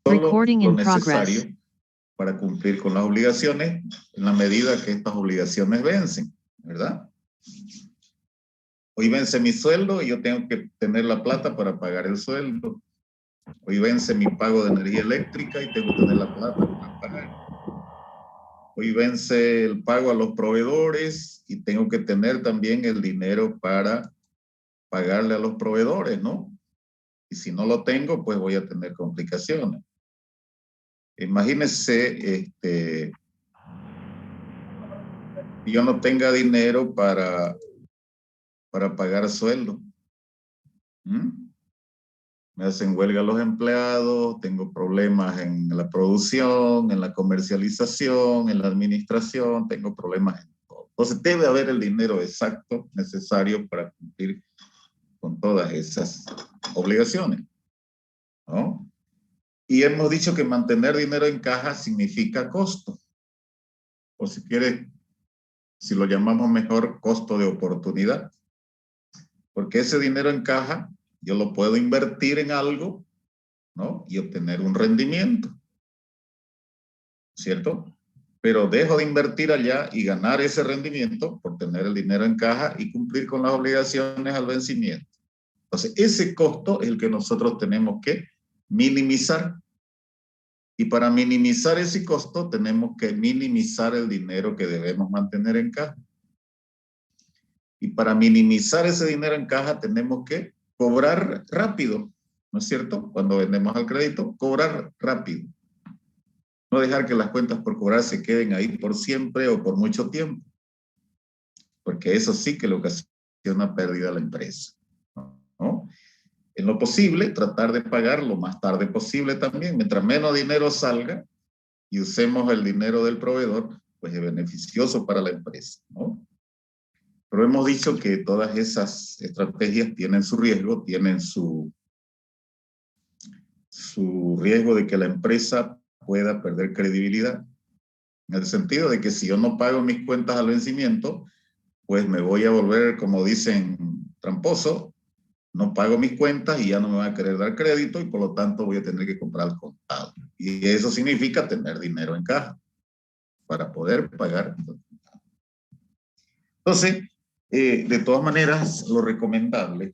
solo Recording lo in necesario progress. para cumplir con las obligaciones en la medida que estas obligaciones vencen, ¿verdad? Hoy vence mi sueldo y yo tengo que tener la plata para pagar el sueldo. Hoy vence mi pago de energía eléctrica y tengo que tener la plata para pagar. Hoy vence el pago a los proveedores y tengo que tener también el dinero para pagarle a los proveedores, ¿no? Y si no lo tengo, pues voy a tener complicaciones. Imagínense, yo no tenga dinero para pagar sueldo. Me hacen huelga los empleados, tengo problemas en la producción, en la comercialización, en la administración, tengo problemas en todo. Entonces debe haber el dinero exacto necesario para cumplir con todas esas obligaciones, ¿no? Y hemos dicho que mantener dinero en caja significa costo, o si quiere, si lo llamamos mejor, costo de oportunidad, porque ese dinero en caja yo lo puedo invertir en algo, ¿no? Y obtener un rendimiento, ¿cierto? Pero dejo de invertir allá y ganar ese rendimiento por tener el dinero en caja y cumplir con las obligaciones al vencimiento. Entonces, ese costo es el que nosotros tenemos que minimizar. Y para minimizar ese costo, tenemos que minimizar el dinero que debemos mantener en caja. Y para minimizar ese dinero en caja, tenemos que cobrar rápido, ¿no es cierto? Cuando vendemos al crédito, cobrar rápido. No dejar que las cuentas por cobrar se queden ahí por siempre o por mucho tiempo, porque eso sí que le ocasiona pérdida a la empresa, ¿no? En lo posible, tratar de pagar lo más tarde posible también. Mientras menos dinero salga y usemos el dinero del proveedor, pues es beneficioso para la empresa, ¿no? Pero hemos dicho que todas esas estrategias tienen su riesgo, tienen su riesgo de que la empresa pueda perder credibilidad. En el sentido de que si yo no pago mis cuentas al vencimiento, pues me voy a volver, como dicen, tramposo, no pago mis cuentas y ya no me van a querer dar crédito y por lo tanto voy a tener que comprar al contado. Y eso significa tener dinero en caja para poder pagar. Entonces, de todas maneras, lo recomendable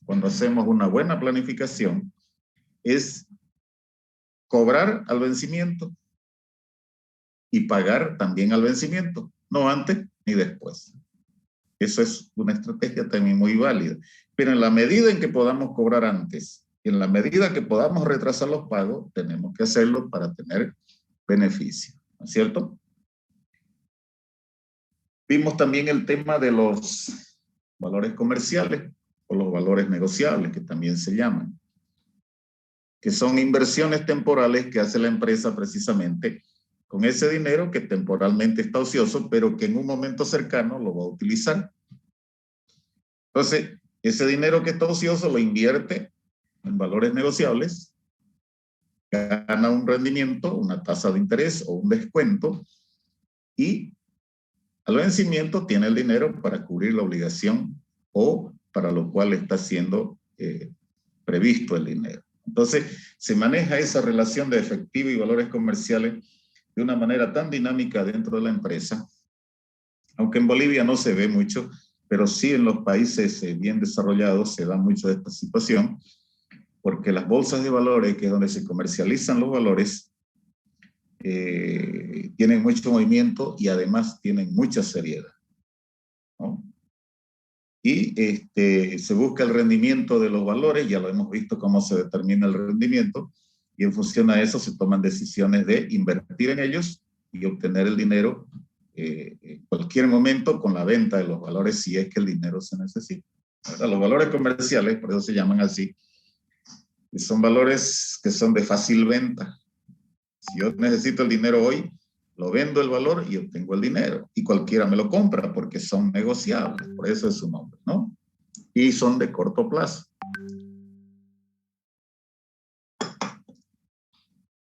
cuando hacemos una buena planificación es cobrar al vencimiento y pagar también al vencimiento, no antes ni después. Eso es una estrategia también muy válida. Pero en la medida en que podamos cobrar antes, en la medida que podamos retrasar los pagos, tenemos que hacerlo para tener beneficio, ¿no es cierto? Vimos también el tema de los valores comerciales o los valores negociables, que también se llaman, que son inversiones temporales que hace la empresa precisamente con ese dinero que temporalmente está ocioso, pero que en un momento cercano lo va a utilizar. Entonces, ese dinero que está ocioso lo invierte en valores negociables, gana un rendimiento, una tasa de interés o un descuento, y al vencimiento tiene el dinero para cubrir la obligación o para lo cual está siendo previsto el dinero. Entonces, se maneja esa relación de efectivo y valores comerciales de una manera tan dinámica dentro de la empresa, aunque en Bolivia no se ve mucho, pero sí en los países bien desarrollados se da mucho de esta situación, porque las bolsas de valores, que es donde se comercializan los valores, tienen mucho movimiento y además tienen mucha seriedad, ¿no? Y se busca el rendimiento de los valores, ya lo hemos visto cómo se determina el rendimiento, y en función a eso se toman decisiones de invertir en ellos y obtener el dinero en cualquier momento con la venta de los valores si es que el dinero se necesita. ¿Verdad? Los valores comerciales, por eso se llaman así, son valores que son de fácil venta. Si yo necesito el dinero hoy, lo vendo el valor y obtengo el dinero. Y cualquiera me lo compra porque son negociables, por eso es su nombre, ¿no? Y son de corto plazo.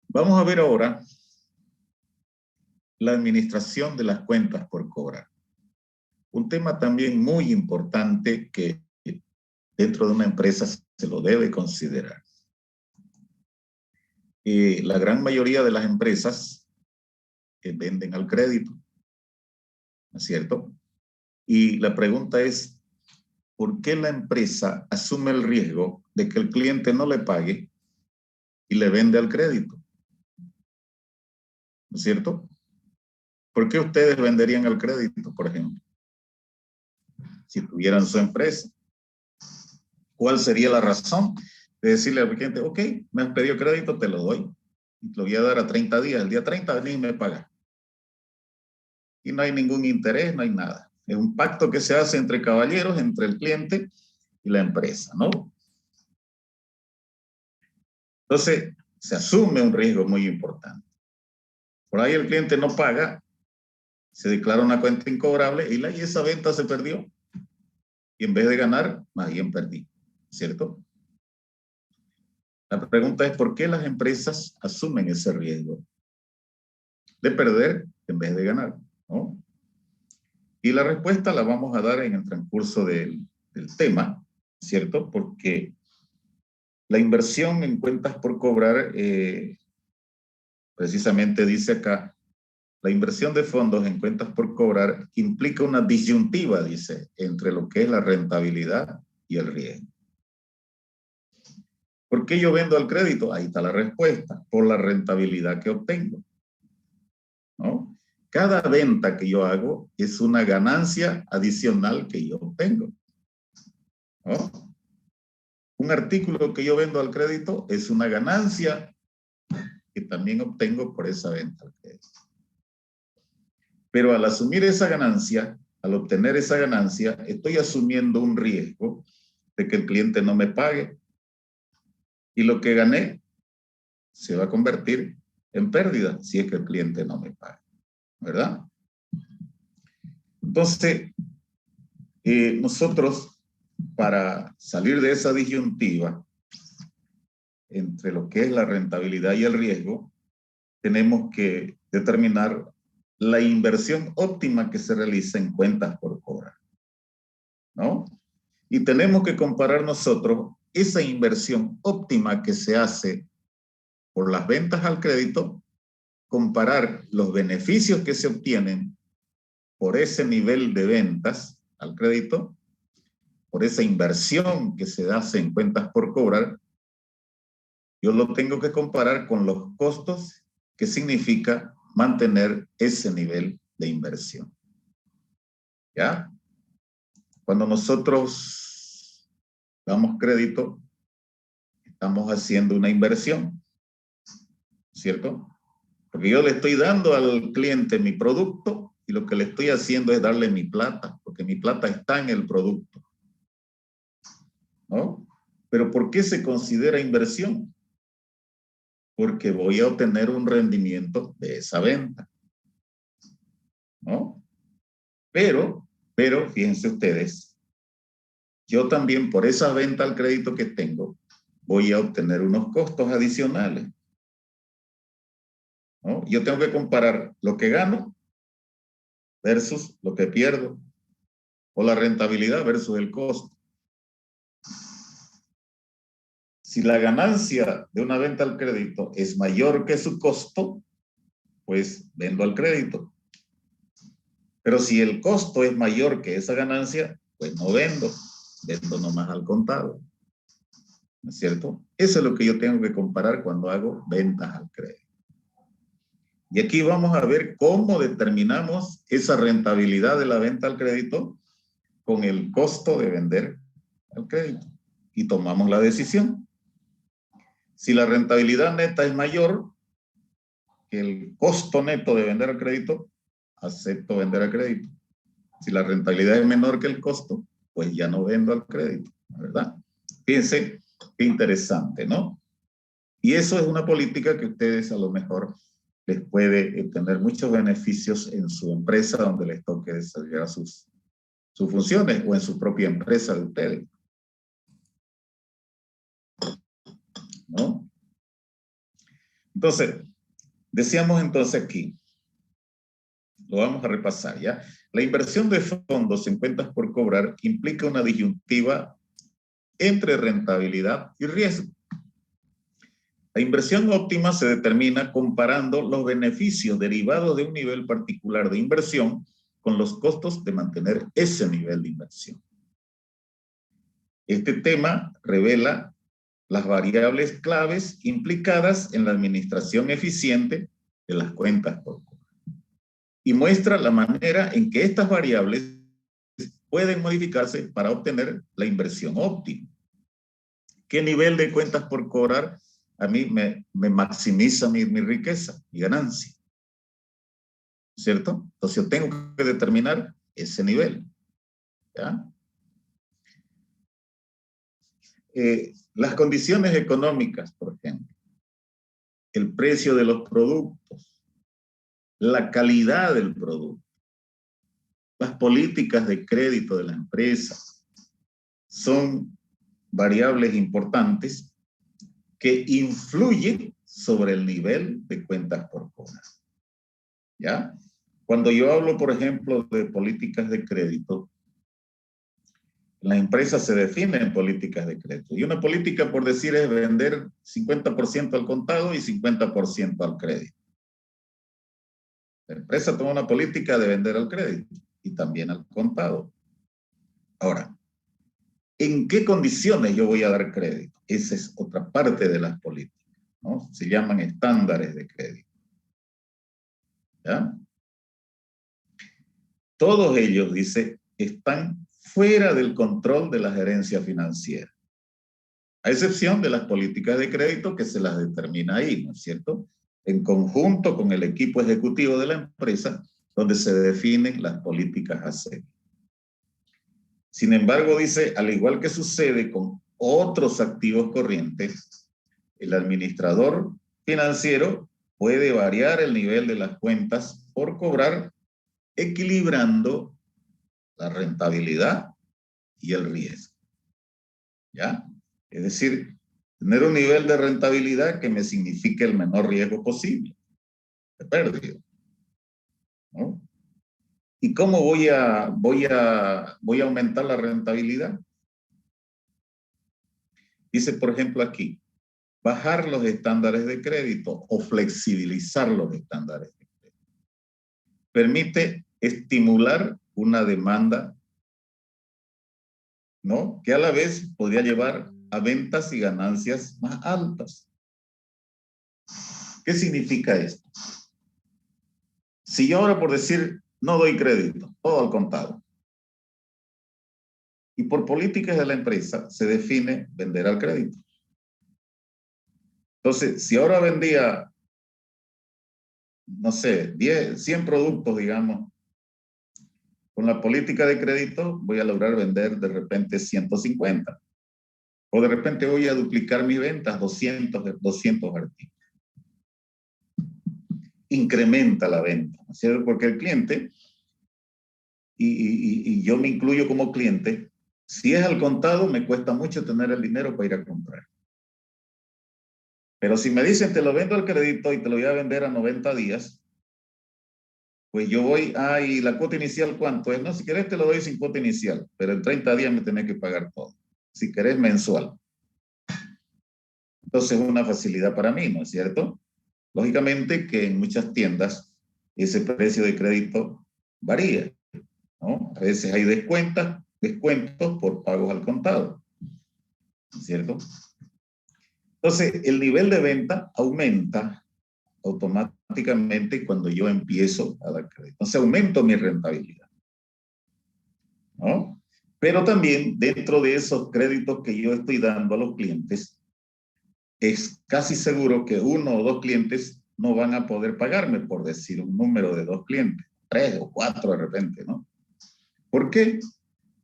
Vamos a ver ahora la administración de las cuentas por cobrar. Un tema también muy importante que dentro de una empresa se lo debe considerar. la gran mayoría de las empresas venden al crédito, ¿no es cierto? Y la pregunta es, ¿por qué la empresa asume el riesgo de que el cliente no le pague y le vende al crédito? ¿No es cierto? ¿Por qué ustedes venderían al crédito, por ejemplo, si tuvieran su empresa? ¿Cuál sería la razón de decirle al cliente, ok, me has pedido crédito, te lo doy, y te lo voy a dar a 30 días, el día 30 venís y me pagas? Y no hay ningún interés, no hay nada. Es un pacto que se hace entre caballeros, entre el cliente y la empresa, ¿no? Entonces, se asume un riesgo muy importante. Por ahí el cliente no paga, se declara una cuenta incobrable y esa venta se perdió. Y en vez de ganar, más bien perdí, ¿cierto? La pregunta es, ¿por qué las empresas asumen ese riesgo de perder en vez de ganar, ¿no? Y la respuesta la vamos a dar en el transcurso del tema, ¿cierto? Porque la inversión en cuentas por cobrar, precisamente dice acá, la inversión de fondos en cuentas por cobrar implica una disyuntiva, dice, entre lo que es la rentabilidad y el riesgo. ¿Por qué yo vendo al crédito? Ahí está la respuesta, por la rentabilidad que obtengo, ¿no? Cada venta que yo hago es una ganancia adicional que yo obtengo, ¿no? Un artículo que yo vendo al crédito es una ganancia que también obtengo por esa venta al crédito. Pero al asumir esa ganancia, al obtener esa ganancia, estoy asumiendo un riesgo de que el cliente no me pague. Y lo que gané se va a convertir en pérdida si es que el cliente no me paga, ¿verdad? Entonces, nosotros, para salir de esa disyuntiva entre lo que es la rentabilidad y el riesgo, tenemos que determinar la inversión óptima que se realiza en cuentas por cobrar, ¿no? Y tenemos que comparar nosotros esa inversión óptima que se hace por las ventas al crédito, comparar los beneficios que se obtienen por ese nivel de ventas al crédito, por esa inversión que se hace en cuentas por cobrar, yo lo tengo que comparar con los costos que significa mantener ese nivel de inversión. ¿Ya? Cuando nosotros damos crédito, estamos haciendo una inversión, ¿cierto? Porque yo le estoy dando al cliente mi producto y lo que le estoy haciendo es darle mi plata, porque mi plata está en el producto, ¿no? Pero ¿por qué se considera inversión? Porque voy a obtener un rendimiento de esa venta, ¿no? Pero, fíjense ustedes, yo también por esa venta al crédito que tengo, voy a obtener unos costos adicionales, ¿no? Yo tengo que comparar lo que gano versus lo que pierdo, o la rentabilidad versus el costo. Si la ganancia de una venta al crédito es mayor que su costo, pues vendo al crédito. Pero si el costo es mayor que esa ganancia, pues no vendo, vendo nomás al contado. ¿No es cierto? Eso es lo que yo tengo que comparar cuando hago ventas al crédito. Y aquí vamos a ver cómo determinamos esa rentabilidad de la venta al crédito con el costo de vender al crédito. Y tomamos la decisión. Si la rentabilidad neta es mayor que el costo neto de vender al crédito, acepto vender al crédito. Si la rentabilidad es menor que el costo, pues ya no vendo al crédito, ¿verdad? Fíjense qué interesante, ¿no? Y eso es una política que ustedes a lo mejor les puede tener muchos beneficios en su empresa donde les toque desarrollar sus funciones o en su propia empresa de ustedes, ¿no? Entonces, decíamos entonces aquí, lo vamos a repasar, ¿ya? La inversión de fondos en cuentas por cobrar implica una disyuntiva entre rentabilidad y riesgo. La inversión óptima se determina comparando los beneficios derivados de un nivel particular de inversión con los costos de mantener ese nivel de inversión. Este tema revela las variables claves implicadas en la administración eficiente de las cuentas por cobrar y muestra la manera en que estas variables pueden modificarse para obtener la inversión óptima. ¿Qué nivel de cuentas por cobrar a mí me maximiza mi riqueza, mi ganancia? ¿Cierto? Entonces yo tengo que determinar ese nivel. ¿Ya? Las condiciones económicas, por ejemplo, el precio de los productos, la calidad del producto, las políticas de crédito de la empresa, son variables importantes que influyen sobre el nivel de cuentas por cobrar. ¿Ya? Cuando yo hablo, por ejemplo, de políticas de crédito, las empresas se definen políticas de crédito. Y una política, por decir, es vender 50% al contado y 50% al crédito. La empresa toma una política de vender al crédito y también al contado. Ahora, ¿en qué condiciones yo voy a dar crédito? Esa es otra parte de las políticas, ¿no? Se llaman estándares de crédito. ¿Ya? Todos ellos, dice, están fuera del control de la gerencia financiera, a excepción de las políticas de crédito que se las determina ahí, ¿no es cierto? En conjunto con el equipo ejecutivo de la empresa, donde se definen las políticas a seguir. Sin embargo, dice, al igual que sucede con otros activos corrientes, el administrador financiero puede variar el nivel de las cuentas por cobrar, equilibrando la rentabilidad y el riesgo. ¿Ya? Es decir, tener un nivel de rentabilidad que me signifique el menor riesgo posible de pérdida, ¿no? ¿Y cómo voy a aumentar la rentabilidad? Dice, por ejemplo, aquí, bajar los estándares de crédito o flexibilizar los estándares de crédito. Permite estimular una demanda, ¿no? Que a la vez podría llevar a ventas y ganancias más altas. ¿Qué significa esto? Si yo ahora, por decir, no doy crédito, todo al contado, y por políticas de la empresa se define vender al crédito. Entonces, si ahora vendía, no sé, 100 productos, digamos, con la política de crédito voy a lograr vender de repente 150. O de repente voy a duplicar mis ventas, 200 artículos. Incrementa la venta, ¿no es cierto? Porque el cliente, y yo me incluyo como cliente, si es al contado me cuesta mucho tener el dinero para ir a comprar. Pero si me dicen te lo vendo al crédito y te lo voy a vender a 90 días, pues yo voy, ¿y la cuota inicial cuánto es? No, si querés te lo doy sin cuota inicial, pero en 30 días me tenés que pagar todo. Si querés mensual. Entonces es una facilidad para mí, ¿no es cierto? Lógicamente que en muchas tiendas ese precio de crédito varía, ¿no? A veces hay descuentos por pagos al contado, ¿no es cierto? Entonces el nivel de venta aumenta automáticamente cuando yo empiezo a dar crédito. Entonces aumento mi rentabilidad, ¿no? Pero también dentro de esos créditos que yo estoy dando a los clientes, es casi seguro que uno o dos clientes no van a poder pagarme, por decir un número de 2 clientes, 3 o 4 de repente, ¿no? ¿Por qué?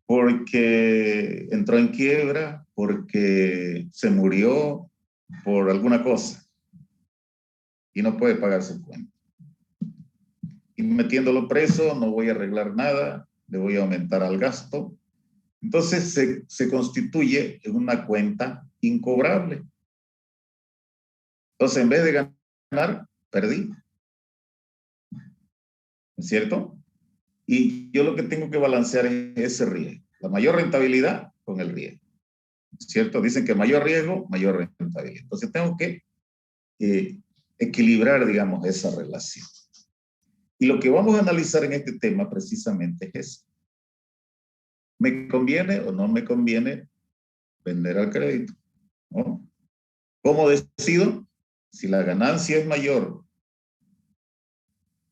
Porque entró en quiebra, porque se murió, por alguna cosa y no puede pagar su cuenta. Y metiéndolo preso no voy a arreglar nada, le voy a aumentar al gasto. Entonces se constituye en una cuenta incobrable. Entonces, en vez de ganar, perdí. ¿No es cierto? Y yo lo que tengo que balancear es ese riesgo. La mayor rentabilidad con el riesgo. ¿Cierto? Dicen que mayor riesgo, mayor rentabilidad. Entonces, tengo que equilibrar, digamos, esa relación. Y lo que vamos a analizar en este tema precisamente es eso. ¿Me conviene o no me conviene vender al crédito? ¿No? ¿Cómo decido? Si la ganancia es mayor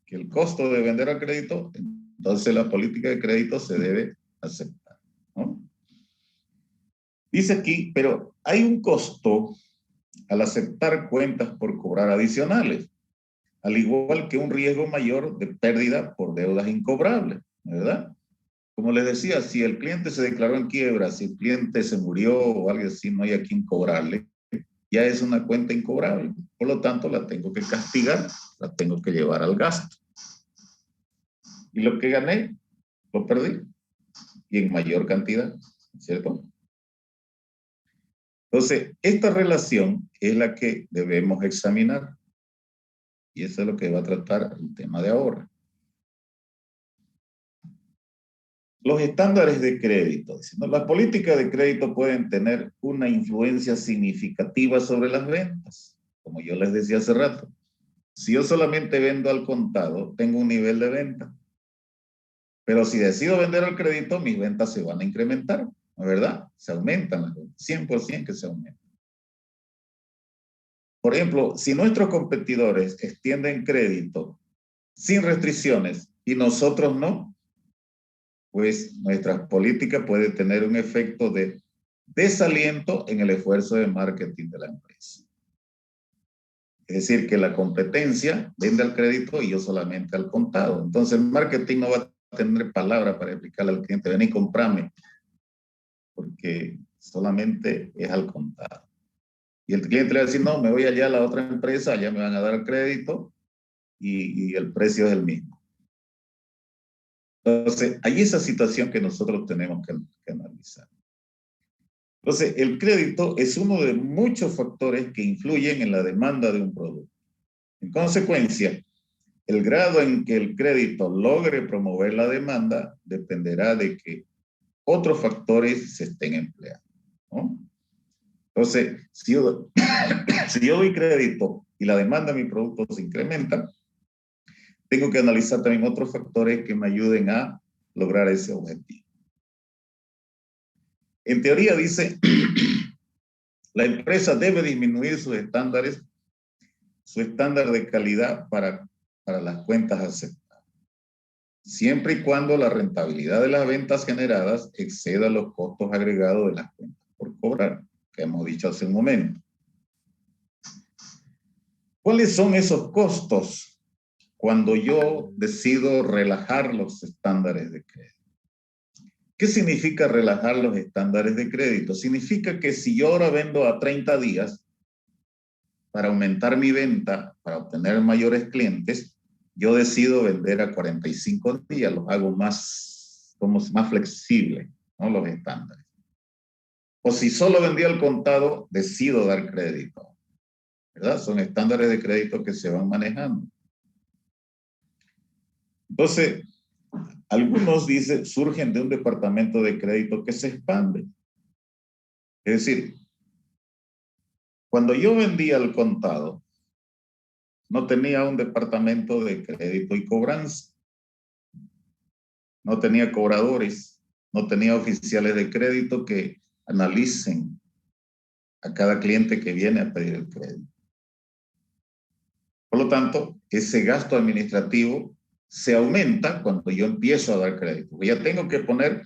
que el costo de vender al crédito, entonces la política de crédito se debe aceptar, ¿no? Dice aquí, pero hay un costo al aceptar cuentas por cobrar adicionales, al igual que un riesgo mayor de pérdida por deudas incobrables, ¿verdad? Como les decía, si el cliente se declaró en quiebra, si el cliente se murió o algo así, no hay a quien cobrarle, ya es una cuenta incobrable. Por lo tanto, la tengo que castigar, la tengo que llevar al gasto. Y lo que gané, lo perdí. Y en mayor cantidad, ¿cierto? Entonces, esta relación es la que debemos examinar. Y eso es lo que va a tratar el tema de ahora. Los estándares de crédito. ¿No? Las políticas de crédito pueden tener una influencia significativa sobre las ventas. Como yo les decía hace rato. Si yo solamente vendo al contado, tengo un nivel de venta. Pero si decido vender al crédito, mis ventas se van a incrementar, ¿no es verdad? Se aumentan las ventas, 100% que se aumentan. Por ejemplo, si nuestros competidores extienden crédito sin restricciones y nosotros no, pues nuestra política puede tener un efecto de desaliento en el esfuerzo de marketing de la empresa. Es decir, que la competencia vende al crédito y yo solamente al contado. Entonces el marketing no va a tener palabra para explicarle al cliente, ven y comprame, porque solamente es al contado. Y el cliente le va a decir, no, me voy allá a la otra empresa, allá me van a dar el crédito y el precio es el mismo. Entonces, hay esa situación que nosotros tenemos que analizar. Entonces, el crédito es uno de muchos factores que influyen en la demanda de un producto. En consecuencia, el grado en que el crédito logre promover la demanda dependerá de que otros factores se estén empleando, ¿no? Entonces, si yo doy crédito y la demanda de mi producto se incrementa, tengo que analizar también otros factores que me ayuden a lograr ese objetivo. En teoría dice, la empresa debe disminuir sus estándares, su estándar de calidad para las cuentas aceptadas, siempre y cuando la rentabilidad de las ventas generadas exceda los costos agregados de las cuentas por cobrar, que hemos dicho hace un momento. ¿Cuáles son esos costos cuando yo decido relajar los estándares de crédito? ¿Qué significa relajar los estándares de crédito? Significa que si yo ahora vendo a 30 días, para aumentar mi venta, para obtener mayores clientes, yo decido vender a 45 días, los hago más flexibles, ¿no? Los estándares. O si solo vendía al contado, decido dar crédito, ¿verdad? Son estándares de crédito que se van manejando. Entonces, algunos dicen, surgen de un departamento de crédito que se expande. Es decir, cuando yo vendía al contado, no tenía un departamento de crédito y cobranza. No tenía cobradores, no tenía oficiales de crédito que analicen a cada cliente que viene a pedir el crédito. Por lo tanto, ese gasto administrativo se aumenta cuando yo empiezo a dar crédito. Ya tengo que poner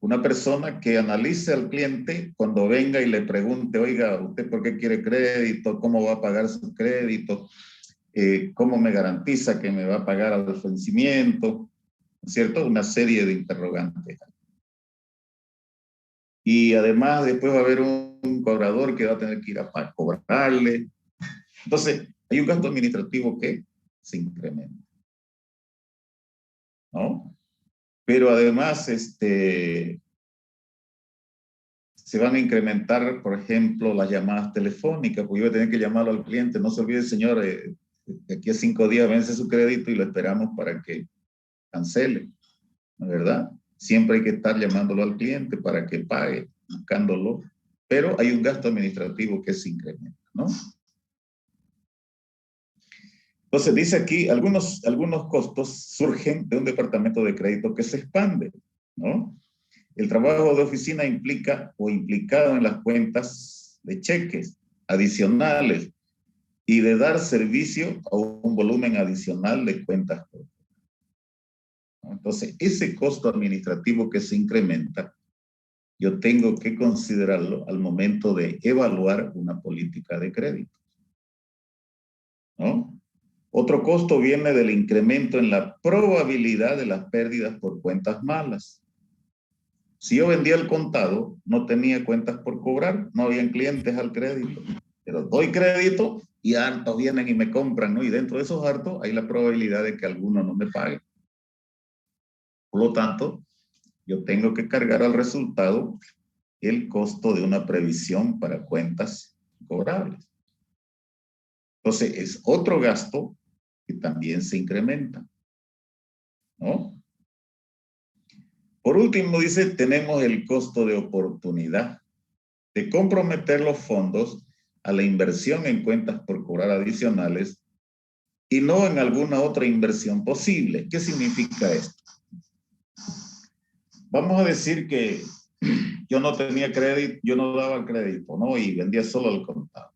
una persona que analice al cliente cuando venga y le pregunte, oiga, ¿usted por qué quiere crédito? ¿Cómo va a pagar su crédito? ¿Cómo me garantiza que me va a pagar al vencimiento? ¿Cierto? Una serie de interrogantes. Y además después va a haber un cobrador que va a tener que ir a cobrarle. Entonces, hay un gasto administrativo que se incrementa, ¿no? Pero además, se van a incrementar, por ejemplo, las llamadas telefónicas, porque yo voy a tener que llamarlo al cliente. No se olvide, señor, de aquí a 5 días vence su crédito y lo esperamos para que cancele, ¿no es verdad? Siempre hay que estar llamándolo al cliente para que pague, buscándolo, pero hay un gasto administrativo que se incrementa, ¿no? Entonces dice aquí, algunos costos surgen de un departamento de crédito que se expande, ¿no? El trabajo de oficina implica o implicado en las cuentas de cheques adicionales y de dar servicio a un volumen adicional de cuentas. Entonces, ese costo administrativo que se incrementa, yo tengo que considerarlo al momento de evaluar una política de crédito, ¿no? Otro costo viene del incremento en la probabilidad de las pérdidas por cuentas malas. Si yo vendía el contado, no tenía cuentas por cobrar, no habían clientes al crédito. Pero doy crédito y hartos vienen y me compran, ¿no? Y dentro de esos hartos hay la probabilidad de que alguno no me pague. Por lo tanto, yo tengo que cargar al resultado el costo de una previsión para cuentas cobrables. Entonces, es otro gasto que también se incrementa, ¿no? Por último, dice, tenemos el costo de oportunidad de comprometer los fondos a la inversión en cuentas por cobrar adicionales y no en alguna otra inversión posible. ¿Qué significa esto? Vamos a decir que yo no tenía crédito, yo no daba crédito, ¿no? Y vendía solo al contado.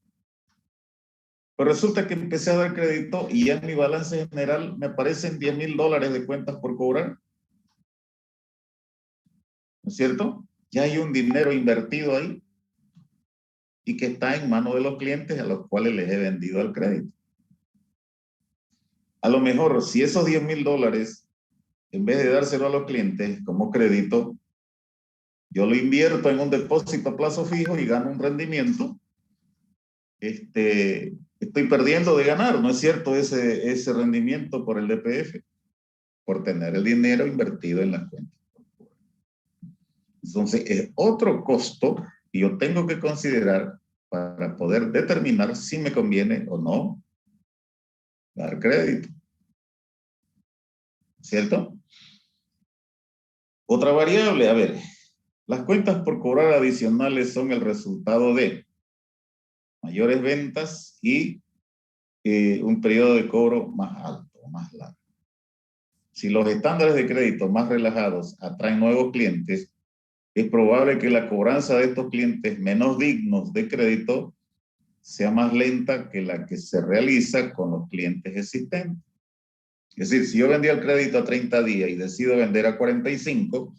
Pero resulta que empecé a dar crédito y ya en mi balance general me aparecen $10,000 de cuentas por cobrar. ¿No es cierto? Ya hay un dinero invertido ahí y que está en manos de los clientes a los cuales les he vendido el crédito. A lo mejor, si esos $10,000, en vez de dárselo a los clientes como crédito, yo lo invierto en un depósito a plazo fijo y gano un rendimiento, estoy perdiendo de ganar, ¿no es cierto? Ese rendimiento por el DPF, por tener el dinero invertido en la cuenta. Entonces, es otro costo que yo tengo que considerar para poder determinar si me conviene o no dar crédito. ¿Cierto? Otra variable, a ver, las cuentas por cobrar adicionales son el resultado de mayores ventas y un periodo de cobro más alto, más largo. Si los estándares de crédito más relajados atraen nuevos clientes, es probable que la cobranza de estos clientes menos dignos de crédito sea más lenta que la que se realiza con los clientes existentes. Es decir, si yo vendía el crédito a 30 días y decido vender a 45,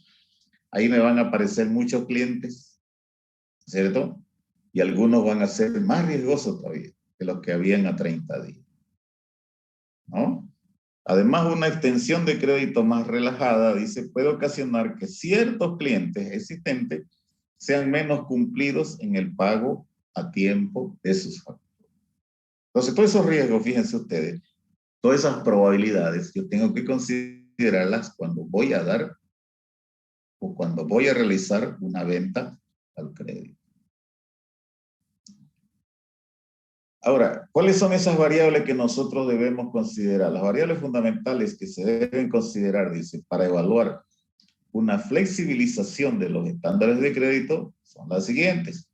ahí me van a aparecer muchos clientes, ¿cierto? Y algunos van a ser más riesgosos todavía que los que habían a 30 días, ¿no? Además, una extensión de crédito más relajada, dice, puede ocasionar que ciertos clientes existentes sean menos cumplidos en el pago a tiempo de sus facturas. Entonces, todos esos riesgos, fíjense ustedes, todas esas probabilidades, yo tengo que considerarlas cuando voy a dar o cuando voy a realizar una venta al crédito. Ahora, ¿cuáles son esas variables que nosotros debemos considerar? Las variables fundamentales que se deben considerar, dice, para evaluar una flexibilización de los estándares de crédito son las siguientes.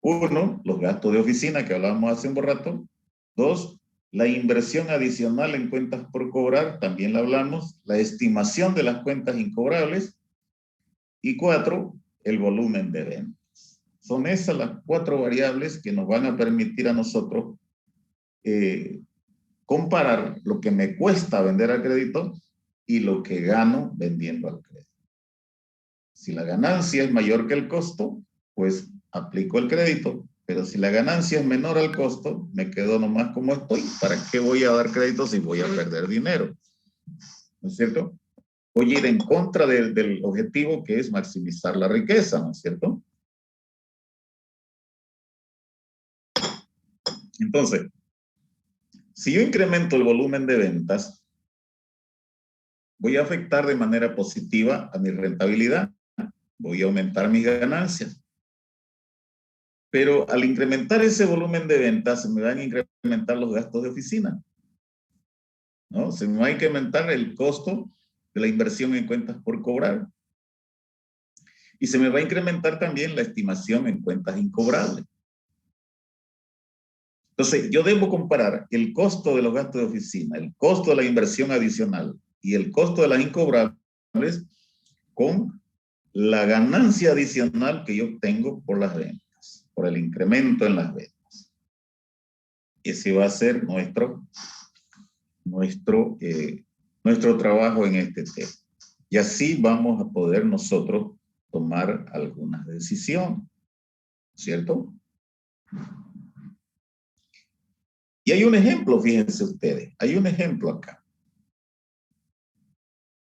1, los gastos de oficina que hablábamos hace un rato. 2, la inversión adicional en cuentas por cobrar, también la hablamos. La estimación de las cuentas incobrables. Y 4, el volumen de ventas. Son esas las 4 variables que nos van a permitir a nosotros comparar lo que me cuesta vender al crédito y lo que gano vendiendo al crédito. Si la ganancia es mayor que el costo, pues aplico el crédito. Pero si la ganancia es menor al costo, me quedo nomás como estoy. ¿Para qué voy a dar crédito si voy a perder dinero? ¿No es cierto? Voy a ir en contra del objetivo que es maximizar la riqueza, ¿no es cierto? Entonces, si yo incremento el volumen de ventas, voy a afectar de manera positiva a mi rentabilidad. Voy a aumentar mis ganancias. Pero al incrementar ese volumen de ventas, se me van a incrementar los gastos de oficina, ¿no? Se me va a incrementar el costo de la inversión en cuentas por cobrar. Y se me va a incrementar también la estimación en cuentas incobrables. Entonces, yo debo comparar el costo de los gastos de oficina, el costo de la inversión adicional y el costo de las incobrables con la ganancia adicional que yo obtengo por las ventas, por el incremento en las ventas. Ese va a ser nuestro trabajo en este tema. Y así vamos a poder nosotros tomar algunas decisiones, ¿cierto? Y hay un ejemplo, fíjense ustedes, hay un ejemplo acá.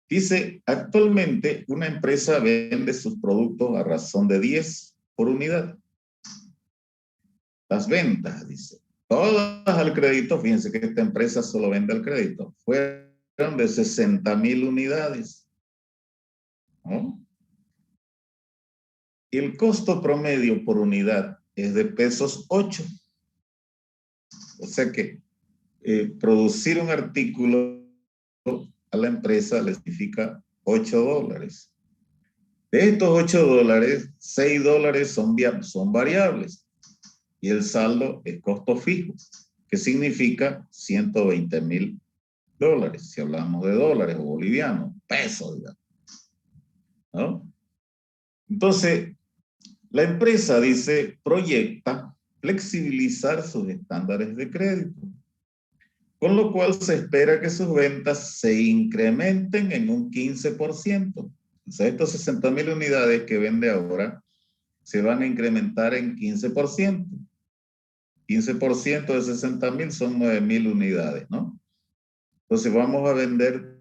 Dice, actualmente una empresa vende sus productos a razón de 10 por unidad. Las ventas, dice, todas al crédito, fíjense que esta empresa solo vende al crédito, fueron de 60,000 unidades, ¿no? Y el costo promedio por unidad es de pesos 8. O sea que producir un artículo a la empresa le significa $8. De estos $8, $6 son variables y el saldo es costo fijo, que significa $120,000, si hablamos de dólares o bolivianos, pesos, digamos, ¿no? Entonces, la empresa dice, proyecta flexibilizar sus estándares de crédito, con lo cual se espera que sus ventas se incrementen en un 15%. O sea, estos 60,000 unidades que vende ahora se van a incrementar en 15%. 15% de 60,000 son 9,000 unidades, ¿no? Entonces vamos a vender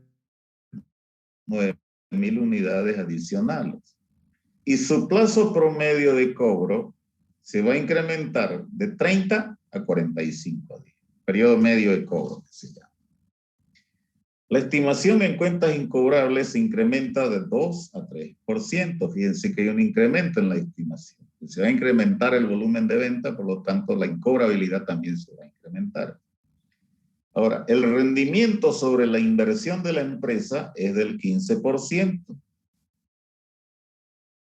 9,000 unidades adicionales. Y su plazo promedio de cobro se va a incrementar de 30 a 45 días. Periodo medio de cobro, que se llama. La estimación en cuentas incobrables se incrementa de 2 a 3%. Fíjense que hay un incremento en la estimación. Se va a incrementar el volumen de venta, por lo tanto la incobrabilidad también se va a incrementar. Ahora, el rendimiento sobre la inversión de la empresa es del 15%.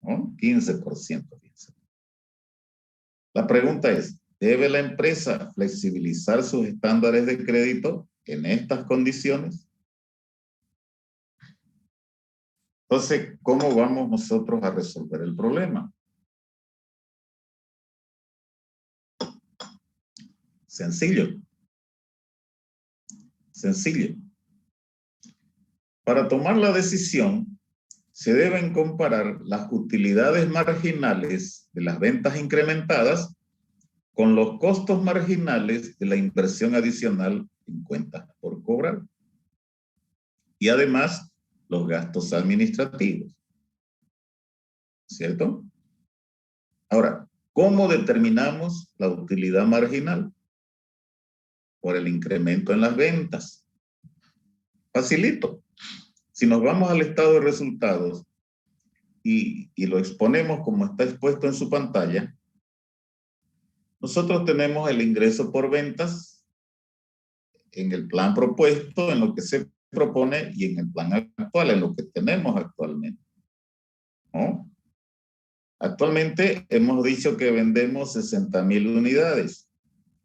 ¿No? 15%. Fíjense. La pregunta es, ¿debe la empresa flexibilizar sus estándares de crédito en estas condiciones? Entonces, ¿cómo vamos nosotros a resolver el problema? Sencillo. Sencillo. Para tomar la decisión, se deben comparar las utilidades marginales de las ventas incrementadas con los costos marginales de la inversión adicional en cuentas por cobrar. Y además, los gastos administrativos. ¿Cierto? Ahora, ¿cómo determinamos la utilidad marginal? Por el incremento en las ventas. Facilito. Si nos vamos al estado de resultados y lo exponemos como está expuesto en su pantalla, nosotros tenemos el ingreso por ventas en el plan propuesto, en lo que se propone y en el plan actual, en lo que tenemos actualmente, ¿no? Actualmente hemos dicho que vendemos 60,000 unidades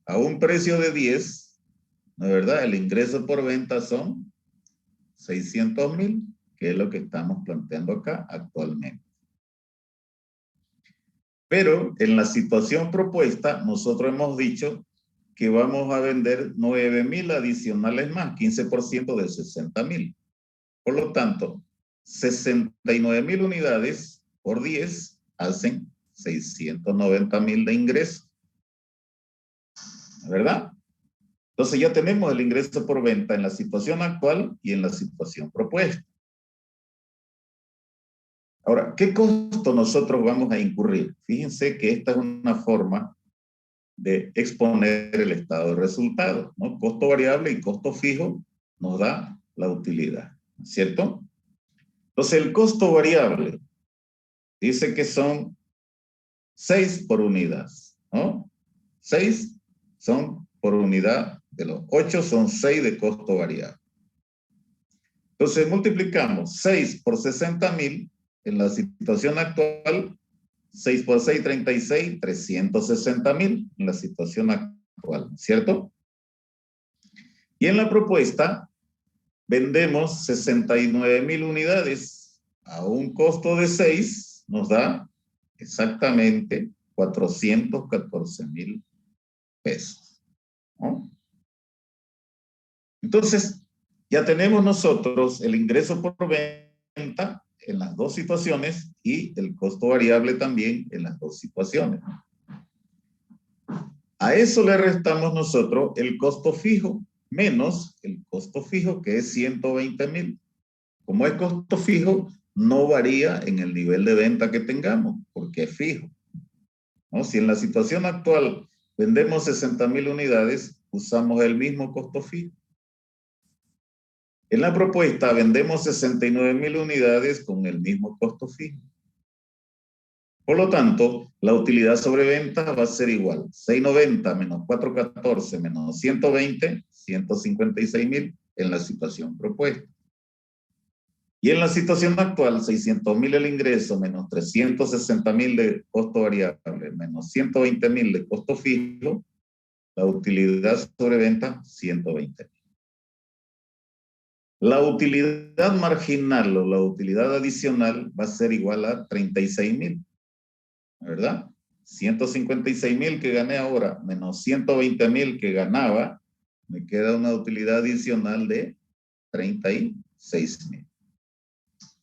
a un precio de 10, ¿no es verdad? El ingreso por venta son 600,000, que es lo que estamos planteando acá actualmente. Pero en la situación propuesta, nosotros hemos dicho que vamos a vender 9,000 adicionales más, 15% de 60,000. Por lo tanto, 69,000 unidades por 10 hacen 690,000 de ingreso. ¿Verdad? Entonces ya tenemos el ingreso por venta en la situación actual y en la situación propuesta. Ahora, ¿qué costo nosotros vamos a incurrir? Fíjense que esta es una forma de exponer el estado de resultados, ¿no? Costo variable y costo fijo nos da la utilidad, ¿cierto? Entonces, el costo variable dice que son 6 por unidad, ¿no? 6 son por unidad, de los 8 son 6 de costo variable. Entonces, multiplicamos 6 por 60,000 en la situación actual, 6 por 6, 36, 360,000 en la situación actual. actual, ¿cierto? Y en la propuesta vendemos 69,000 unidades a un costo de 6, nos da exactamente 414,000 pesos, ¿no? Entonces, ya tenemos nosotros el ingreso por venta en las dos situaciones y el costo variable también en las dos situaciones. A eso le restamos nosotros el costo fijo menos el costo fijo, que es 120,000. Como es costo fijo, no varía en el nivel de venta que tengamos, porque es fijo, ¿no? Si en la situación actual vendemos 60,000 unidades, usamos el mismo costo fijo. En la propuesta vendemos 69,000 unidades con el mismo costo fijo. Por lo tanto, la utilidad sobre venta va a ser igual. 690 menos 414 menos 120, 156,000 en la situación propuesta. Y en la situación actual, 600,000 el ingreso menos 360,000 de costo variable menos 120,000 de costo fijo, la utilidad sobre venta, 120,000. La utilidad marginal o la utilidad adicional va a ser igual a 36,000, ¿verdad? 156,000 que gané ahora menos 120,000 que ganaba, me queda una utilidad adicional de 36,000.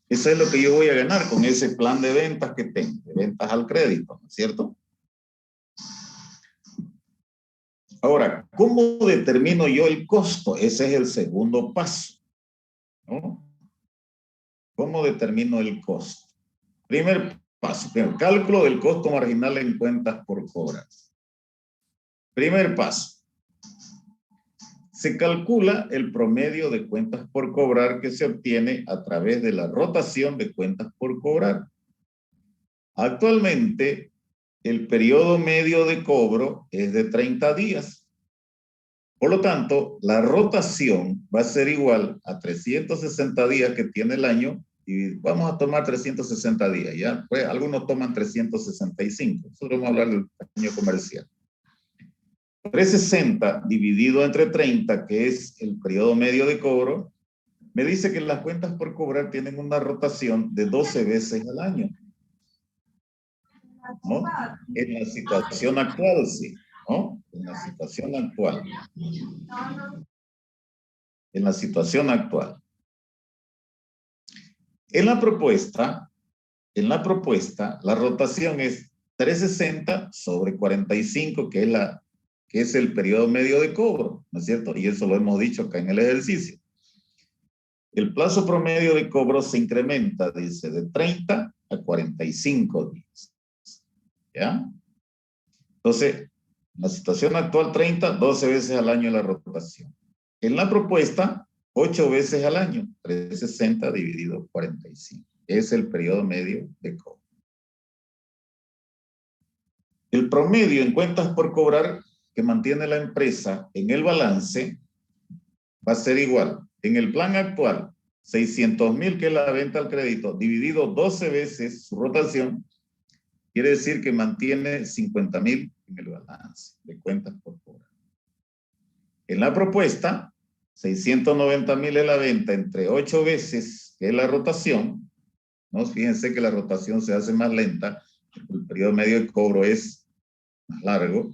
Eso es lo que yo voy a ganar con ese plan de ventas que tengo, de ventas al crédito, ¿no es cierto? Ahora, ¿cómo determino yo el costo? Ese es el segundo paso, ¿no? ¿Cómo determino el costo? Primer paso, cálculo del costo marginal en cuentas por cobrar. Primer paso. Se calcula el promedio de cuentas por cobrar que se obtiene a través de la rotación de cuentas por cobrar. Actualmente, el periodo medio de cobro es de 30 días. Por lo tanto, la rotación va a ser igual a 360 días que tiene el año, y vamos a tomar 360 días, ¿ya? Pues algunos toman 365. Nosotros vamos a hablar del año comercial. 360 dividido entre 30, que es el periodo medio de cobro, me dice que las cuentas por cobrar tienen una rotación de 12 veces al año, ¿no? En la situación actual, sí, ¿no? En la situación actual. En la situación actual. En la propuesta, la rotación es 360 sobre 45, que es el periodo medio de cobro, ¿no es cierto? Y eso lo hemos dicho acá en el ejercicio. El plazo promedio de cobro se incrementa, dice, de 30 a 45 días. ¿Ya? Entonces, en la situación actual, 30, 12 veces al año la rotación. En la propuesta, 8 veces al año, 360 dividido 45. Es el periodo medio de cobro. El promedio en cuentas por cobrar que mantiene la empresa en el balance va a ser igual. En el plan actual, 600,000 que es la venta al crédito, dividido 12 veces su rotación, quiere decir que mantiene 50,000 en el balance de cuentas por cobrar. En la propuesta, 690,000 es la venta entre 8 veces, que es la rotación, ¿no? Fíjense que la rotación se hace más lenta, el periodo medio de cobro es más largo.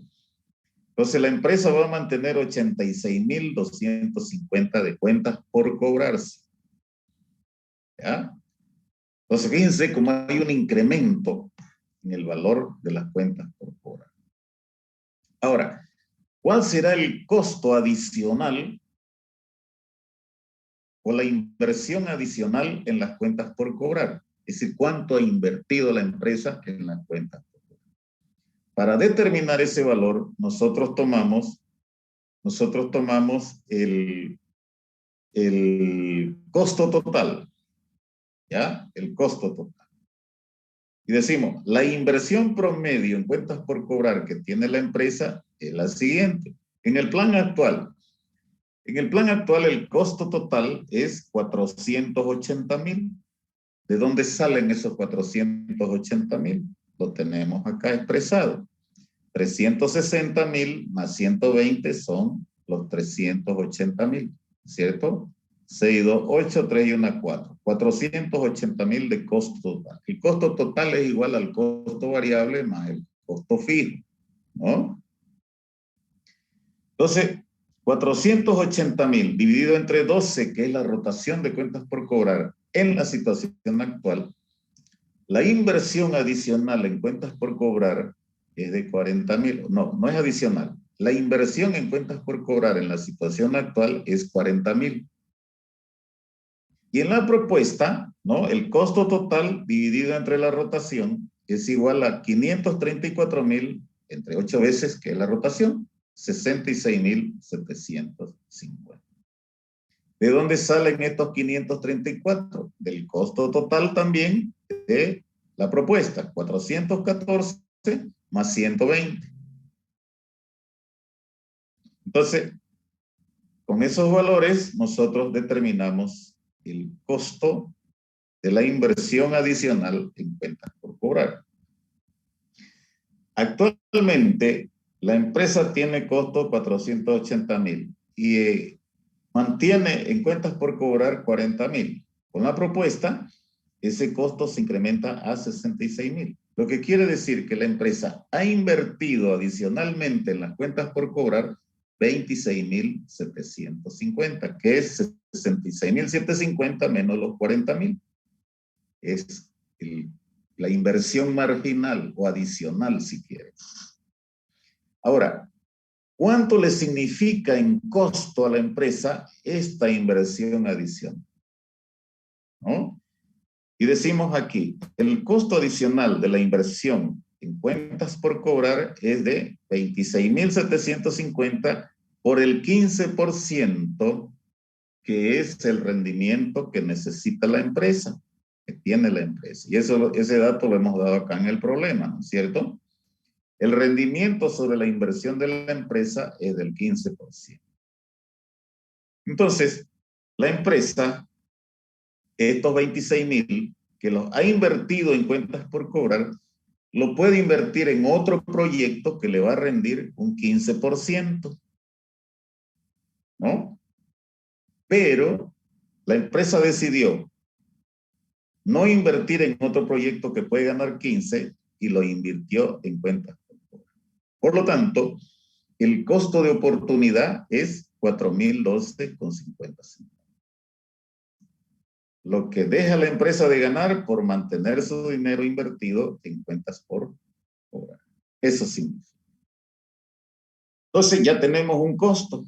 Entonces la empresa va a mantener 86,250 de cuentas por cobrarse. ¿Ya? Entonces fíjense cómo hay un incremento en el valor de las cuentas por cobrar. Ahora, ¿cuál será el costo adicional o la inversión adicional en las cuentas por cobrar? Es decir, ¿cuánto ha invertido la empresa en las cuentas por cobrar? Para determinar ese valor, nosotros tomamos el costo total, ¿ya? El costo total. Y decimos, la inversión promedio en cuentas por cobrar que tiene la empresa es la siguiente. En el plan actual, el costo total es 480,000. ¿De dónde salen esos 480,000? Lo tenemos acá expresado. 360,000 más 120 son los 380,000, ¿cierto? 6, 2, 8, 3 y 1, 4. 480,000 de costo total. El costo total es igual al costo variable más el costo fijo, ¿no? Entonces, 480,000 dividido entre 12, que es la rotación de cuentas por cobrar en la situación actual, la inversión adicional en cuentas por cobrar es de 40,000. No, no es adicional. La inversión en cuentas por cobrar en la situación actual es 40,000. Y en la propuesta, ¿no? El costo total dividido entre la rotación es igual a 534,000 entre 8 veces, que es la rotación, 66,750. ¿De dónde salen estos 534? Del costo total también de la propuesta, 414 más 120. Entonces, con esos valores nosotros determinamos el costo de la inversión adicional en cuentas por cobrar. Actualmente, la empresa tiene costo 480,000 y mantiene en cuentas por cobrar 40,000. Con la propuesta, ese costo se incrementa a 66,000. Lo que quiere decir que la empresa ha invertido adicionalmente en las cuentas por cobrar 26,750, que es 66,750 menos los 40,000. Es la inversión marginal o adicional, si quiere. Ahora, ¿cuánto le significa en costo a la empresa esta inversión adicional? ¿No? Y decimos aquí, el costo adicional de la inversión en cuentas por cobrar es de 26,750 por el 15%, que es el rendimiento que necesita la empresa, que tiene la empresa. Y ese dato lo hemos dado acá en el problema, ¿no es cierto? El rendimiento sobre la inversión de la empresa es del 15%. Entonces, la empresa, estos 26,000 que los ha invertido en cuentas por cobrar, lo puede invertir en otro proyecto que le va a rendir un 15%, ¿no? Pero la empresa decidió no invertir en otro proyecto que puede ganar 15 y lo invirtió en cuentas por cobrar. Por lo tanto, el costo de oportunidad es 4,012,50 centavos. Lo que deja la empresa de ganar por mantener su dinero invertido en cuentas por cobrar. Eso significa. Entonces ya tenemos un costo,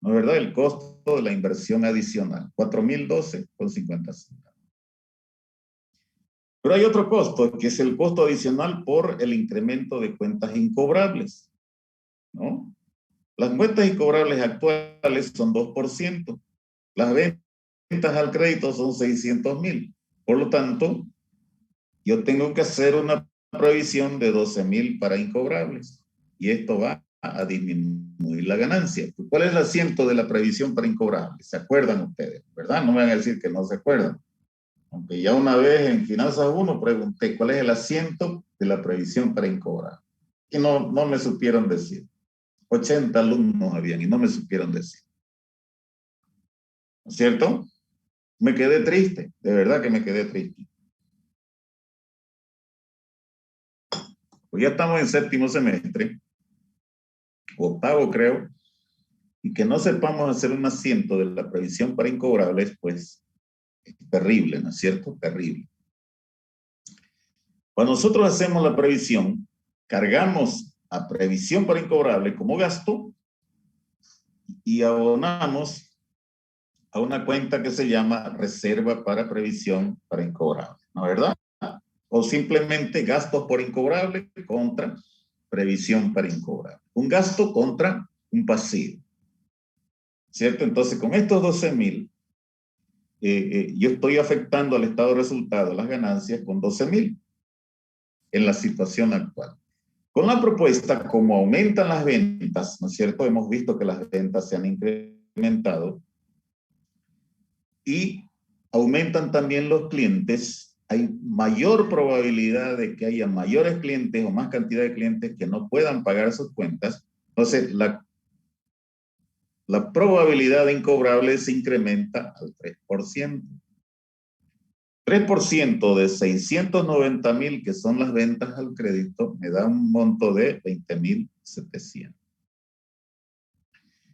¿no es verdad? El costo de la inversión adicional, 4,012,50 centavos. Pero hay otro costo, que es el costo adicional por el incremento de cuentas incobrables, ¿no? Las cuentas incobrables actuales son 2%. Las ventas al crédito son 600,000. Por lo tanto, yo tengo que hacer una previsión de 12,000 para incobrables. Y esto va a disminuir la ganancia. ¿Cuál es el asiento de la previsión para incobrables? ¿Se acuerdan ustedes? ¿Verdad? No me van a decir que no se acuerdan. Aunque ya una vez en Finanzas 1 pregunté cuál es el asiento de la previsión para incobrables. Y no me supieron decir. 80 alumnos habían y no me supieron decir. ¿No es cierto? Me quedé triste, de verdad que me quedé triste. Pues ya estamos en séptimo semestre, octavo creo, y que no sepamos hacer un asiento de la previsión para incobrables, pues es terrible, ¿no es cierto? Terrible. Cuando nosotros hacemos la previsión, cargamos a previsión para incobrable como gasto y abonamos a una cuenta que se llama reserva para previsión para incobrable, ¿no es verdad? O simplemente gastos por incobrable contra previsión para incobrable. Un gasto contra un pasivo, ¿cierto? Entonces, con estos 12,000, yo estoy afectando al estado de resultado, las ganancias, con 12,000 en la situación actual. Con la propuesta, como aumentan las ventas, ¿no es cierto? Hemos visto que las ventas se han incrementado y aumentan también los clientes. hay mayor probabilidad de que haya mayores clientes o más cantidad de clientes que no puedan pagar sus cuentas. Entonces, la probabilidad de incobrable se incrementa al 3%. 3% de 690,000, que son las ventas al crédito, me da un monto de 20,700.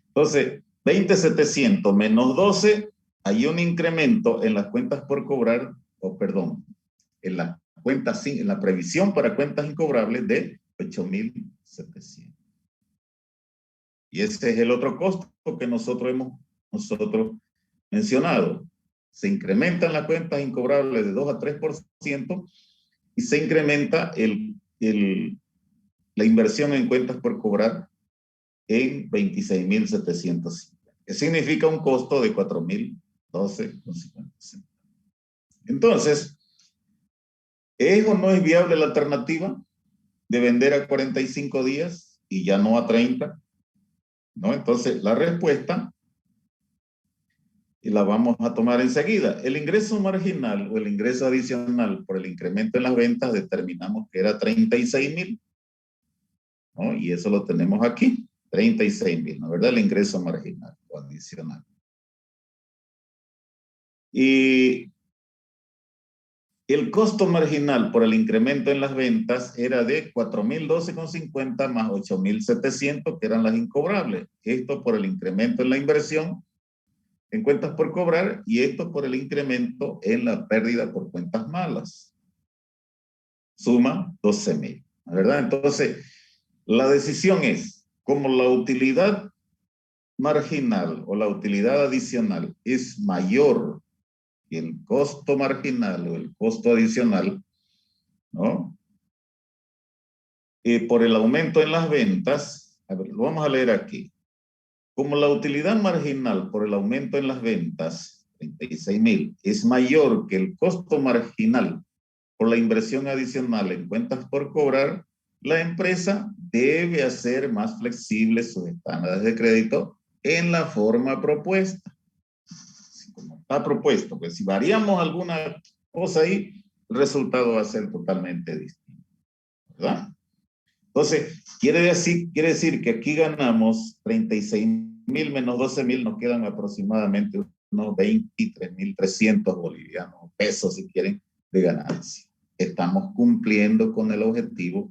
Entonces, 20,700 menos 12, hay un incremento en las cuentas por cobrar, o perdón, en la previsión para cuentas incobrables de 8,700. Y ese es el otro costo que nosotros hemos mencionado. Se incrementan las cuentas incobrables de 2 a 3% y se incrementa la inversión en cuentas por cobrar en 26,750, que significa un costo de 4,012,50. Entonces, ¿es o no es viable la alternativa de vender a 45 días y ya no a 30? ¿No? Entonces, la respuesta y la vamos a tomar enseguida. El ingreso marginal o el ingreso adicional por el incremento en las ventas determinamos que era 36,000, ¿no? Y eso lo tenemos aquí, 36,000, ¿no? ¿Verdad? El ingreso marginal o adicional. Y el costo marginal por el incremento en las ventas era de 4,012,50 más 8,700, que eran las incobrables. Esto por el incremento en la inversión en cuentas por cobrar y esto por el incremento en la pérdida por cuentas malas. Suma 12,000, ¿verdad? Entonces, la decisión es, como la utilidad marginal o la utilidad adicional es mayor que el costo marginal o el costo adicional, ¿no? Por el aumento en las ventas, a ver, lo vamos a leer aquí. Como la utilidad marginal por el aumento en las ventas, 36,000, es mayor que el costo marginal por la inversión adicional en cuentas por cobrar, la empresa debe hacer más flexibles sus estándares de crédito en la forma propuesta. Como está propuesto, pues si variamos alguna cosa ahí, el resultado va a ser totalmente distinto, ¿verdad? Entonces, quiere decir que aquí ganamos 36,000 menos 12,000, nos quedan aproximadamente unos 23,300 bolivianos, pesos si quieren, de ganancia. Estamos cumpliendo con el objetivo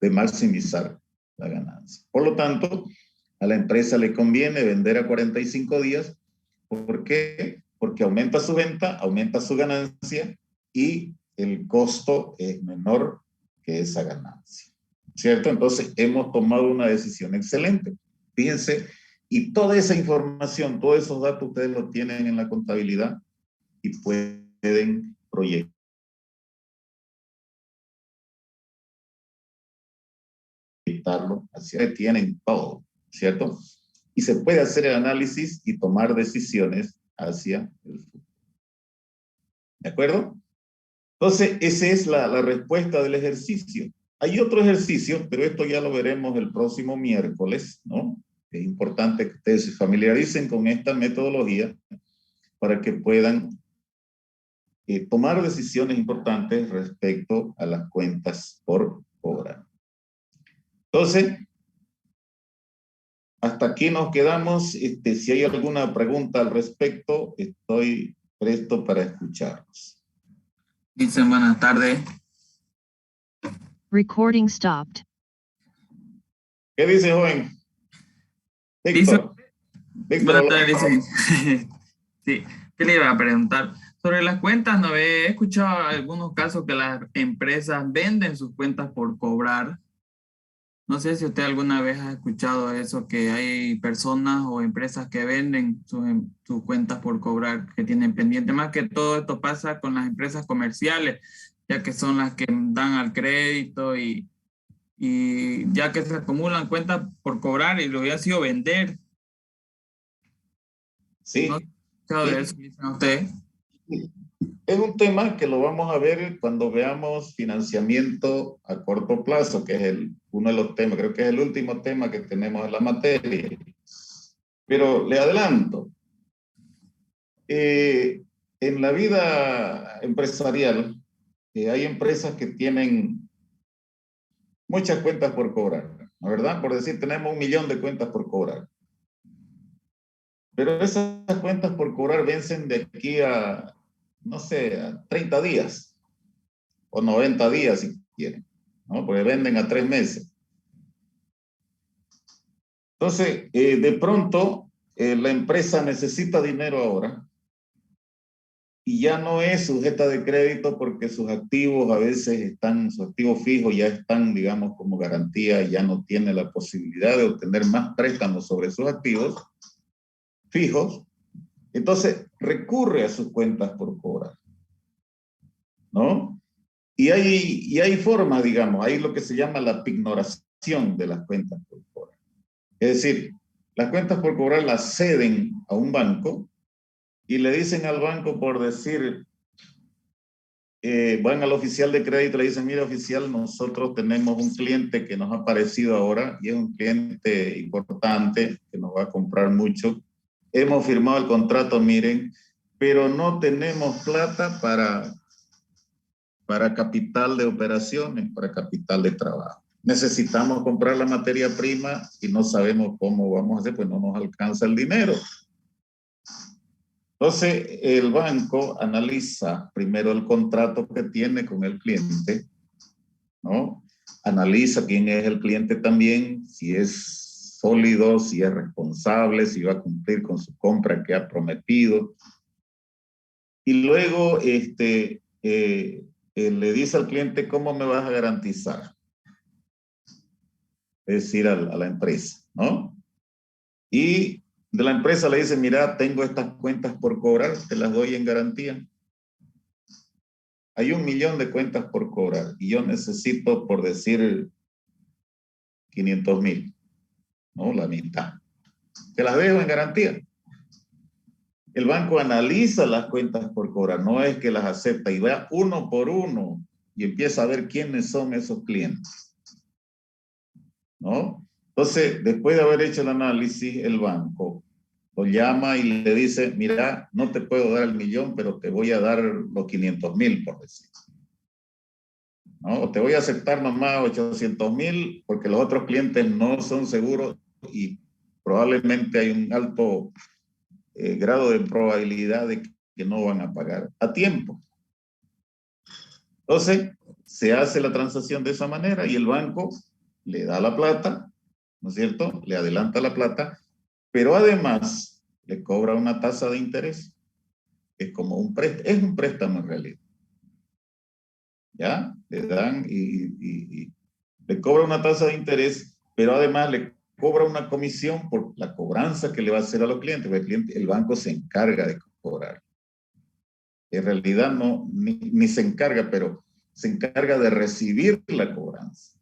de maximizar la ganancia. Por lo tanto, a la empresa le conviene vender a 45 días. ¿Por qué? Porque aumenta su venta, aumenta su ganancia y el costo es menor que esa ganancia. ¿Cierto? Entonces, hemos tomado una decisión excelente. Fíjense, y toda esa información, todos esos datos ustedes los tienen en la contabilidad y pueden proyectarlo hacia, tienen todo, ¿cierto? Y se puede hacer el análisis y tomar decisiones hacia el futuro. ¿De acuerdo? Entonces, esa es la respuesta del ejercicio. Hay otro ejercicio, pero esto ya lo veremos el próximo miércoles, ¿no? Es importante que ustedes se familiaricen con esta metodología para que puedan tomar decisiones importantes respecto a las cuentas por cobrar. Entonces, hasta aquí nos quedamos. Si hay alguna pregunta al respecto, estoy presto para escucharlos. Dicen buenas tardes. Recording stopped. ¿Qué dice, joven? Víctor. Buenas tardes, dicen. Sí, ¿qué le iba a preguntar? Sobre las cuentas, no he escuchado algunos casos que las empresas venden sus cuentas por cobrar. No sé si usted alguna vez ha escuchado eso, que hay personas o empresas que venden sus cuentas por cobrar, que tienen pendiente. Más que todo esto pasa con las empresas comerciales, ya que son las que dan al crédito y ya que se acumulan cuentas por cobrar y lo había sido vender. Sí. ¿No? ¿Qué de eso dicen ustedes? Es un tema que lo vamos a ver cuando veamos financiamiento a corto plazo, que es uno de los temas, creo que es el último tema que tenemos en la materia. Pero le adelanto, en la vida empresarial hay empresas que tienen muchas cuentas por cobrar, ¿no? ¿Verdad? Por decir, tenemos 1 millón de cuentas por cobrar. Pero esas cuentas por cobrar vencen de aquí a, no sé, a 30 días o 90 días si quieren, ¿no? Porque venden a 3 meses. Entonces, de pronto, la empresa necesita dinero ahora y ya no es sujeta de crédito porque sus activos a veces están, sus activos fijos ya están, digamos, como garantía, ya no tiene la posibilidad de obtener más préstamos sobre sus activos fijos. Entonces, recurre a sus cuentas por cobrar, ¿no? Y hay formas, digamos, hay lo que se llama la pignoración de las cuentas por cobrar. Es decir, las cuentas por cobrar las ceden a un banco y le dicen al banco, por decir, van al oficial de crédito y le dicen, mira oficial, nosotros tenemos un cliente que nos ha aparecido ahora y es un cliente importante que nos va a comprar mucho. Hemos firmado el contrato, miren, pero no tenemos plata para capital de operaciones, para capital de trabajo. Necesitamos comprar la materia prima y no sabemos cómo vamos a hacer, pues no nos alcanza el dinero. Entonces, el banco analiza primero el contrato que tiene con el cliente, ¿no? Analiza quién es el cliente también, si es sólido, si es responsable, si va a cumplir con su compra que ha prometido. Y luego le dice al cliente, ¿cómo me vas a garantizar? Es decir, a la empresa, ¿no? Y de la empresa le dice, mira, tengo estas cuentas por cobrar, te las doy en garantía. Hay 1 millón de cuentas por cobrar y yo necesito, por decir, 500,000, ¿no? La mitad. Te las dejo en garantía. El banco analiza las cuentas por cobrar, no es que las acepta y va uno por uno y empieza a ver quiénes son esos clientes, ¿no? Entonces, después de haber hecho el análisis, el banco lo llama y le dice, mira, no te puedo dar el 1 millón, pero te voy a dar los 500,000, por decir, ¿no? O te voy a aceptar nomás 800,000 porque los otros clientes no son seguros y probablemente hay un alto grado de probabilidad de que no van a pagar a tiempo. Entonces, se hace la transacción de esa manera y el banco le da la plata, ¿no es cierto? Le adelanta la plata, pero además le cobra una tasa de interés. Es como un préstamo, es un préstamo en realidad. ¿Ya? Le dan y le cobra una tasa de interés, pero además le cobra una comisión por la cobranza que le va a hacer a los clientes, porque el banco se encarga de cobrar. En realidad no, ni se encarga, pero se encarga de recibir la cobranza.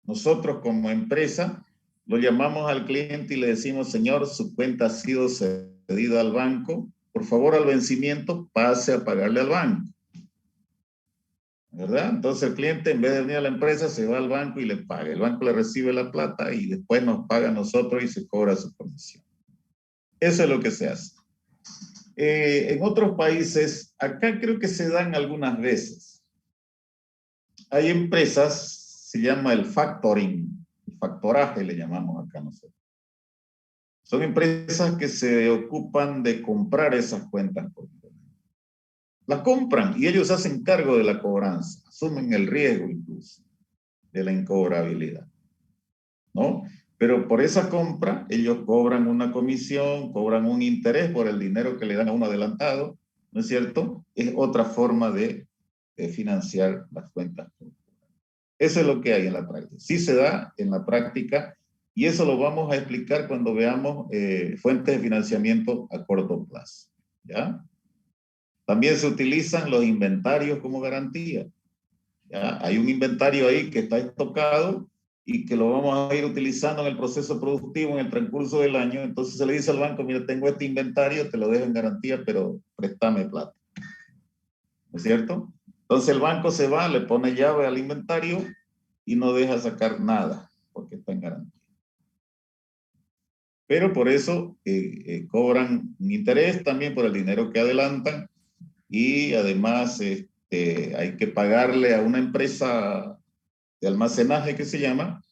Nosotros como empresa lo llamamos al cliente y le decimos, señor, su cuenta ha sido cedida al banco, por favor al vencimiento pase a pagarle al banco. ¿Verdad? Entonces el cliente en vez de venir a la empresa se va al banco y le paga. El banco le recibe la plata y después nos paga a nosotros y se cobra su comisión. Eso es lo que se hace. En otros países, acá creo que se dan algunas veces. Hay empresas, se llama el factoring, el factoraje le llamamos acá nosotros. Son empresas que se ocupan de comprar esas cuentas. Las compran y ellos hacen cargo de la cobranza, asumen el riesgo incluso de la incobrabilidad, ¿no? Pero por esa compra ellos cobran una comisión, cobran un interés por el dinero que le dan a uno adelantado, ¿no es cierto? Es otra forma de financiar las cuentas. Eso es lo que hay en la práctica. Sí se da en la práctica y eso lo vamos a explicar cuando veamos fuentes de financiamiento a corto plazo, ¿ya? También se utilizan los inventarios como garantía. ¿Ya? Hay un inventario ahí que está estocado y que lo vamos a ir utilizando en el proceso productivo en el transcurso del año. Entonces se le dice al banco, mira, tengo este inventario, te lo dejo en garantía, pero préstame plata. ¿No es cierto? Entonces el banco se va, le pone llave al inventario y no deja sacar nada porque está en garantía. Pero por eso cobran un interés también por el dinero que adelantan y además hay que pagarle a una empresa de almacenaje que se llama,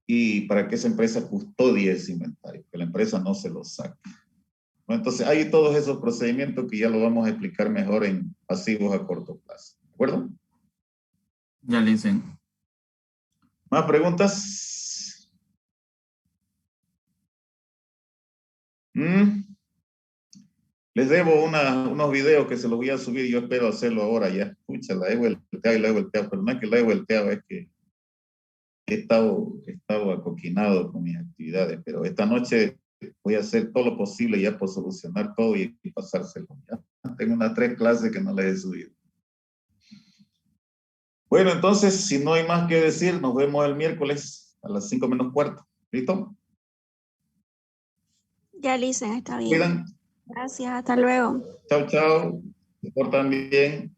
y para que esa empresa custodie ese inventario, que la empresa no se lo saque. Bueno, entonces hay todos esos procedimientos que ya lo vamos a explicar mejor en pasivos a corto plazo. ¿De acuerdo? Ya le dicen. ¿Más preguntas? Les debo unos videos que se los voy a subir, yo espero hacerlo ahora ya. Pucha, la he volteado y la he volteado, pero no es que la he volteado, es que he estado acoquinado con mis actividades, pero esta noche voy a hacer todo lo posible ya por solucionar todo y pasárselo. ¿Ya? Tengo unas 3 clases que no les he subido. Bueno, entonces, si no hay más que decir, nos vemos el miércoles a las 5 menos cuarto. ¿Listo? Ya, Lisa, está bien. Cuidan. Gracias, hasta luego. Chao, chao. Se portan bien.